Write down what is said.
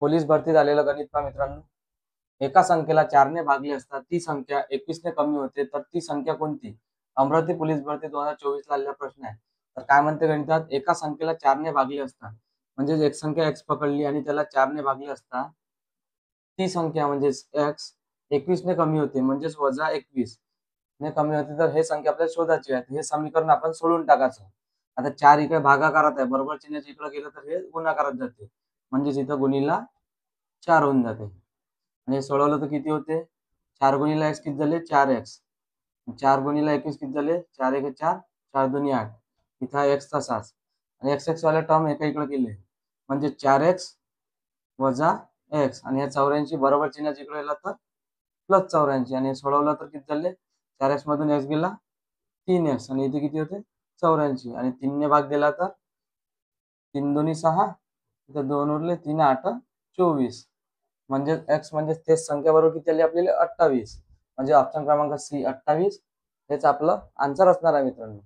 Police भरतीत आलेलं गणित पहा मित्रांनो. एका संख्येला 4 ने भागले असता ती संख्या 21 ने कमी होते, तर ती संख्या कोणती? अमरावती पोलीस भरती 2024 ला आलेला प्रश्न आहे. तर काय म्हणते गणितात, एका संख्येला 4 ने भागले असता, म्हणजे एक संख्या x पकडली आणि त्याला 4 ने भागले असता ती संख्या म्हणजे x 21 ने कमी होते, म्हणजेच वजा 21 ने कमी होते. तर हे संख्या आपल्याला शोधायची आहे. हे समीकरण आपण सोडून टाकायचं. आता 4 इकडे भागाकारात आहे, बरोबर चिन्हाच्या इकडे गेलं तर हे गुणाकारात जाते, म्हणजेच इथं गुणीला 4 होऊन जाते. आणि हे सोडवलं तर किती होते? 4 गुणीला x किती झाले? 4x. 4 गुणीला 21 किती झाले? 4 एक 4, 4 दोन्ही 8. इथं x चा 7 आणि x वाले टर्म एका इकडे गेले, म्हणजे 4x वजा x आणि हे 84 बरोबर चिन्हाच्या इकडे गेला तर प्लस 84 आणि हे सोडवलं तर किती झाले? 4x मधून x गेला 3x आणि इथे किती होते? 84 आणि 3 ने भाग दिला तर 3 दोन्ही 6, इथं 2 उरले, 3 8 24. म्हणजे x म्हणजे तेच संख्या बरोबर किती आली आपल्याला? 28. म्हणजे ऑप्शन क्रमांक सी 28 हेच आपलं आन्सर असणार आहे मित्रांनो.